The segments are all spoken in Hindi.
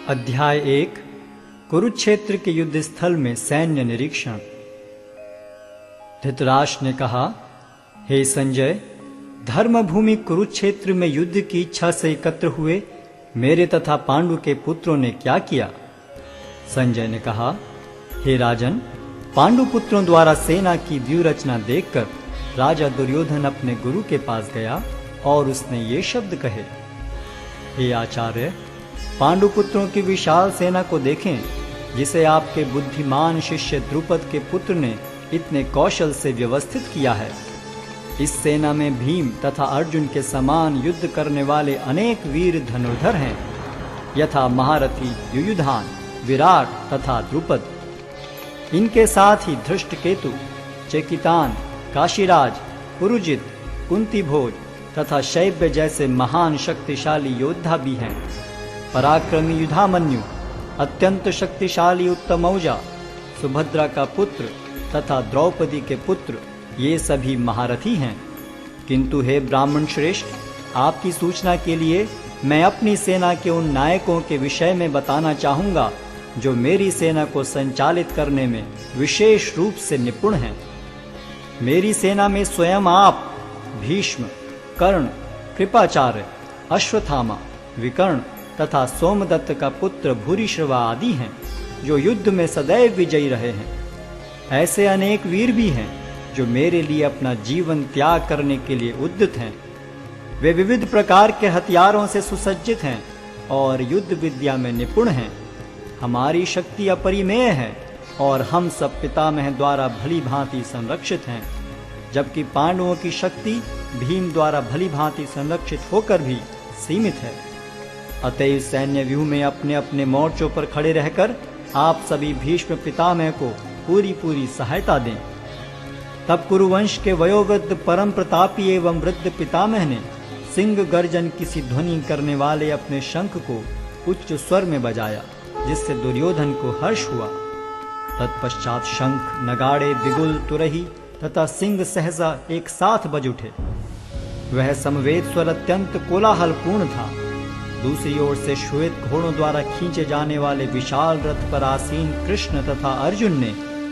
अध्याय 1 कुरुक्षेत्र के युद्ध स्थल में सैन्य निरीक्षण। धृतराष्ट्र ने कहा, हे संजय, धर्मभूमि कुरुक्षेत्र में युद्ध की इच्छा से एकत्र हुए मेरे तथा पांडु के पुत्रों ने क्या किया? संजय ने कहा, हे राजन, पांडु पुत्रों द्वारा सेना की व्यूह रचना देखकर राजा दुर्योधन अपने गुरु के पास गया और उसने ये शब्द कहे, हे आचार्य, पांडु पुत्रों की विशाल सेना को देखें, जिसे आपके बुद्धिमान शिष्य द्रुपद के पुत्र ने इतने कौशल से व्यवस्थित किया है। इस सेना में भीम तथा अर्जुन के समान युद्ध करने वाले अनेक वीर धनुर्धर हैं, यथा महारथी युयुधान, विराट तथा द्रुपद। इनके साथ ही धृष्टकेतु, चेकितान, काशीराज, पुरुजित, कुंतीभोज तथा शैब्य जैसे महान शक्तिशाली योद्धा भी हैं। पराक्रमी युधामन्यु, अत्यंत शक्तिशाली उत्तमौजा, सुभद्रा का पुत्र तथा द्रौपदी के पुत्र, ये सभी महारथी हैं। किंतु हे ब्राह्मण श्रेष्ठ, आपकी सूचना के लिए मैं अपनी सेना के उन नायकों के विषय में बताना चाहूँगा जो मेरी सेना को संचालित करने में विशेष रूप से निपुण हैं। मेरी सेना में स्वयं आप, भीष्म, कर्ण, कृपाचार्य, अश्वत्थामा, विकर्ण तथा सोमदत्त का पुत्र भूरिश्रवा आदि हैं, जो युद्ध में सदैव विजयी रहे हैं। ऐसे अनेक वीर भी हैं जो मेरे लिए अपना जीवन त्याग करने के लिए उद्यत हैं। वे विविध प्रकार के हथियारों से सुसज्जित हैं और युद्ध विद्या में निपुण हैं। हमारी शक्ति अपरिमेय है और हम सब पितामह द्वारा भली भांति संरक्षित हैं, जबकि पांडवों की शक्ति भीम द्वारा भली भांति संरक्षित होकर भी सीमित है। अतएव सैन्य व्यूह में अपने अपने मोर्चों पर खड़े रहकर आप सभी भीष्म पितामह को पूरी सहायता दें। तब कुरुवंश के वयोवृद्ध परम प्रतापी एवं वृद्ध पितामह ने सिंह गर्जन किसी ध्वनि करने वाले अपने शंख को उच्च स्वर में बजाया, जिससे दुर्योधन को हर्ष हुआ। तत्पश्चात शंख, नगाड़े, बिगुल, तुरही तथा सिंह सहसा एक साथ बज उठे। वह समवेत स्वर अत्यंत कोलाहलपूर्ण था। दूसरी ओर से श्वेत घोड़ों द्वारा खींचे जाने वाले विशाल रथ पर आसीन कृष्ण तथा अर्जुन ने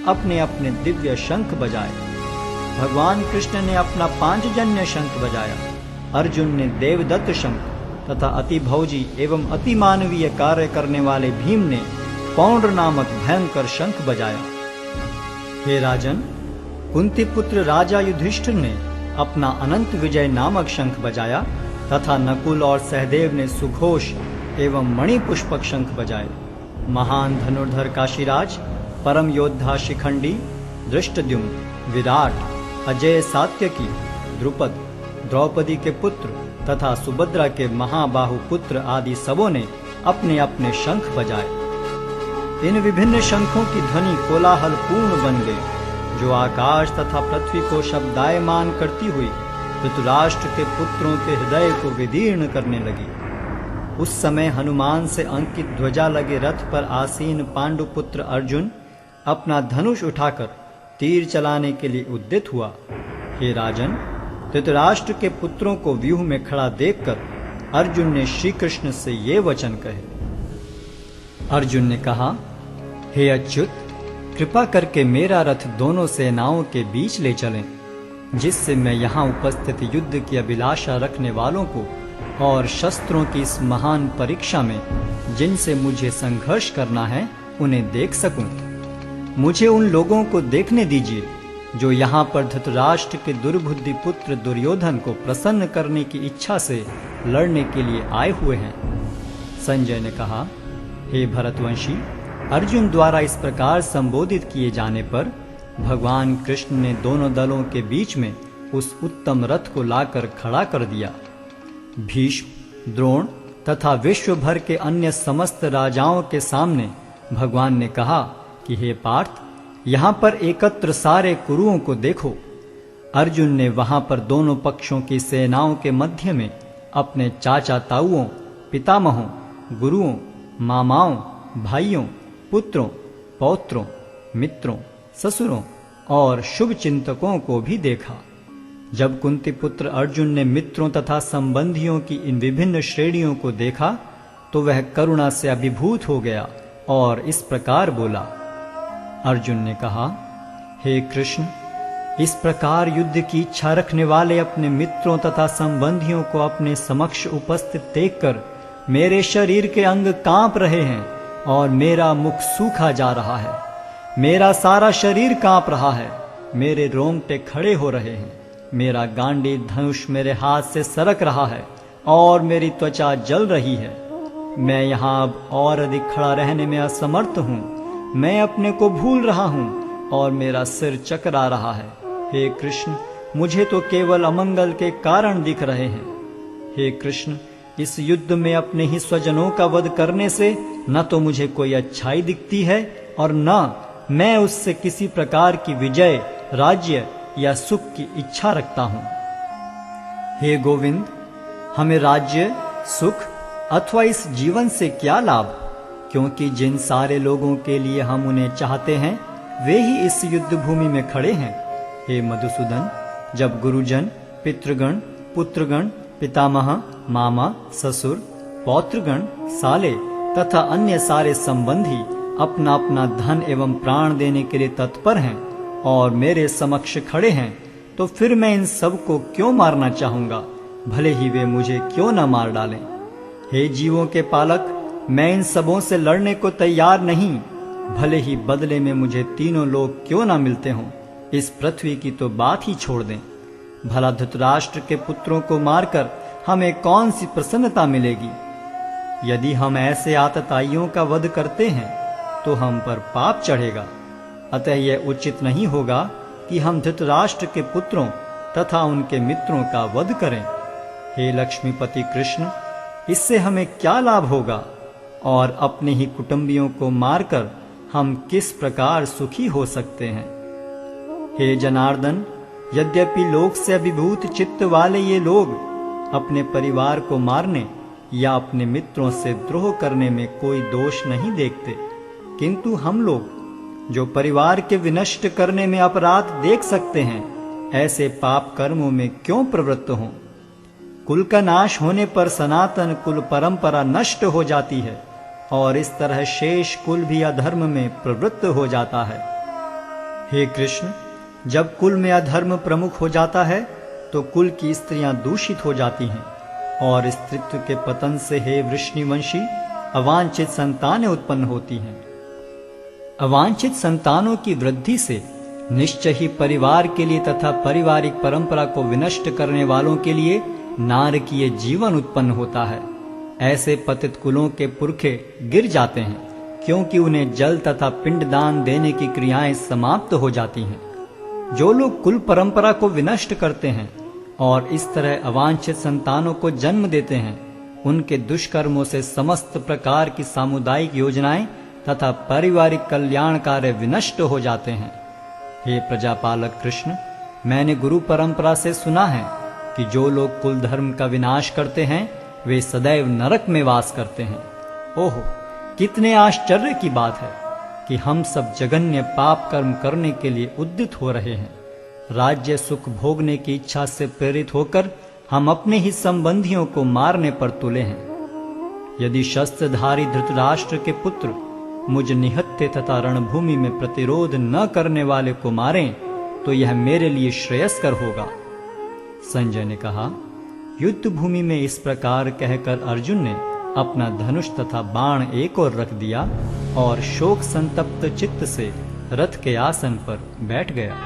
अपने अपने दिव्य शंख बजाए। भगवान कृष्ण ने अपना पांचजन्य शंख बजाया, अर्जुन ने देवदत्त शंख तथा अति भौजी एवं अति मानवीय कार्य करने वाले भीम ने पौंड्र नामक भयंकर शंख बजाया। हे राजन, कुंती पुत्र राजा युधिष्ठिर ने अपना अनंत विजय नामक शंख बजाया तथा नकुल और सहदेव ने सुघोष एवं मणिपुष्पक शंख बजाए। महान धनुर्धर काशीराज, परम योद्धा शिखंडी, धृष्टद्युम्न, विराट, अजय सात्यकी, द्रुपद, द्रौपदी के पुत्र तथा सुभद्रा के महाबाहु पुत्र आदि सबों ने अपने अपने शंख बजाए। इन विभिन्न शंखों की ध्वनि कोलाहल पूर्ण बन गई, जो आकाश तथा पृथ्वी को शब्दायमान करती हुई धृतराष्ट्र के पुत्रों के हृदय को विदीर्ण करने लगी। उस समय हनुमान से अंकित ध्वजा लगे रथ पर आसीन पांडु पुत्र अर्जुन अपना धनुष उठाकर तीर चलाने के लिए उद्यत हुआ। हे राजन, धृतराष्ट्र के पुत्रों को व्यूह में खड़ा देखकर अर्जुन ने श्री कृष्ण से ये वचन कहे। अर्जुन ने कहा, हे अच्युत, कृपा करके मेरा रथ दोनों सेनाओं के बीच ले चलें, जिससे मैं यहाँ उपस्थित युद्ध की अभिलाषा रखने वालों को और शस्त्रों की इस महान परीक्षा में जिनसे मुझे संघर्ष करना है उन्हें देख सकूं। मुझे उन लोगों को देखने दीजिए जो यहाँ पर धृतराष्ट्र के दुर्बुद्धि पुत्र दुर्योधन को प्रसन्न करने की इच्छा से लड़ने के लिए आए हुए हैं। संजय ने कहा, हे भरतवंशी, अर्जुन द्वारा इस प्रकार संबोधित किए जाने पर भगवान कृष्ण ने दोनों दलों के बीच में उस उत्तम रथ को लाकर खड़ा कर दिया। भीष्म, द्रोण तथा विश्व भर के अन्य समस्त राजाओं के सामने भगवान ने कहा कि हे पार्थ, यहाँ पर एकत्र सारे कुरुओं को देखो। अर्जुन ने वहां पर दोनों पक्षों की सेनाओं के मध्य में अपने चाचा ताऊओं, पितामहों, गुरुओं, मामाओं, भाइयों, पुत्रों, पौत्रों, मित्रों, ससुरों और शुभ चिंतकों को भी देखा। जब कुंती पुत्र अर्जुन ने मित्रों तथा संबंधियों की इन विभिन्न श्रेणियों को देखा तो वह करुणा से अभिभूत हो गया और इस प्रकार बोला। अर्जुन ने कहा, हे कृष्ण, इस प्रकार युद्ध की इच्छा रखने वाले अपने मित्रों तथा संबंधियों को अपने समक्ष उपस्थित देखकर मेरे शरीर के अंग कांप रहे हैं और मेरा मुख सूखा जा रहा है। मेरा सारा शरीर कांप रहा है, मेरे रोंगटे खड़े हो रहे हैं, मेरा गांडीव धनुष मेरे हाथ से सरक रहा है और मेरी त्वचा जल रही है। मैं यहाँ अब और अधिक खड़ा रहने में असमर्थ हूँ। मैं अपने को भूल रहा हूँ और मेरा सिर चकरा रहा है। हे कृष्ण, मुझे तो केवल अमंगल के कारण दिख रहे हैं। हे कृष्ण, इस युद्ध में अपने ही स्वजनों का वध करने से न तो मुझे कोई अच्छाई दिखती है और न मैं उससे किसी प्रकार की विजय, राज्य या सुख की इच्छा रखता हूँ। हे गोविंद, हमें राज्य, सुख अथवा इस जीवन से क्या लाभ, क्योंकि जिन सारे लोगों के लिए हम उन्हें चाहते हैं वे ही इस युद्ध भूमि में खड़े हैं। हे मधुसूदन, जब गुरुजन, पितृगण, पुत्रगण, पितामह, मामा, ससुर, पौत्रगण, साले तथा अन्य सारे संबंधी अपना अपना धन एवं प्राण देने के लिए तत्पर हैं और मेरे समक्ष खड़े हैं, तो फिर मैं इन सब को क्यों मारना चाहूंगा, भले ही वे मुझे क्यों न मार डालें। हे जीवों के पालक, मैं इन सबों से लड़ने को तैयार नहीं, भले ही बदले में मुझे तीनों लोग क्यों ना मिलते हों। इस पृथ्वी की तो बात ही छोड़ दें। भला धृतराष्ट्र के पुत्रों को मारकर हमें कौन सी प्रसन्नता मिलेगी। यदि हम ऐसे आतताइयों का वध करते हैं तो हम पर पाप चढ़ेगा। अतः यह उचित नहीं होगा कि हम धृतराष्ट्र के पुत्रों तथा उनके मित्रों का वध करें। हे लक्ष्मीपति कृष्ण, इससे हमें क्या लाभ होगा और अपने ही कुटुंबियों को मारकर हम किस प्रकार सुखी हो सकते हैं। हे जनार्दन, यद्यपि लोक से अभिभूत चित्त वाले ये लोग अपने परिवार को मारने या अपने मित्रों से द्रोह करने में कोई दोष नहीं देखते, किंतु हम लोग जो परिवार के विनष्ट करने में अपराध देख सकते हैं, ऐसे पाप कर्मों में क्यों प्रवृत्त हों। कुल का नाश होने पर सनातन कुल परंपरा नष्ट हो जाती है और इस तरह शेष कुल भी अधर्म में प्रवृत्त हो जाता है। हे कृष्ण, जब कुल में अधर्म प्रमुख हो जाता है तो कुल की स्त्रियां दूषित हो जाती हैं और स्त्रीत्व के पतन से हे वृष्णिवंशी अवांछित संतानें उत्पन्न होती हैं। अवांछित संतानों की वृद्धि से निश्चय ही परिवार के लिए तथा पारिवारिक परंपरा को विनष्ट करने वालों के लिए नारकीय जीवन उत्पन्न होता है। ऐसे पतित कुलों के पुरखे गिर जाते हैं, क्योंकि उन्हें जल तथा पिंडदान देने की क्रियाएं समाप्त हो जाती हैं। जो लोग कुल परंपरा को विनष्ट करते हैं और इस तरह अवांछित संतानों को जन्म देते हैं, उनके दुष्कर्मों से समस्त प्रकार की सामुदायिक योजनाएं तथा पारिवारिक कल्याण कार्य विनष्ट हो जाते हैं। हे प्रजापालक कृष्ण, मैंने गुरु परंपरा से सुना है कि जो लोग कुल धर्म का विनाश करते हैं वे सदैव नरक में वास करते हैं। ओहो, कितने आश्चर्य की बात है कि हम सब जघन्य पाप कर्म करने के लिए उद्यत हो रहे हैं। राज्य सुख भोगने की इच्छा से प्रेरित होकर हम अपने ही संबंधियों को मारने पर तुले हैं। यदि शस्त्रधारी धृतराष्ट्र के पुत्र मुझ निहत्थे तथा रणभूमि में प्रतिरोध न करने वाले को मारें तो यह मेरे लिए श्रेयस्कर होगा। संजय ने कहा, युद्ध भूमि में इस प्रकार कहकर अर्जुन ने अपना धनुष तथा बाण एक ओर रख दिया और शोक संतप्त चित्त से रथ के आसन पर बैठ गया।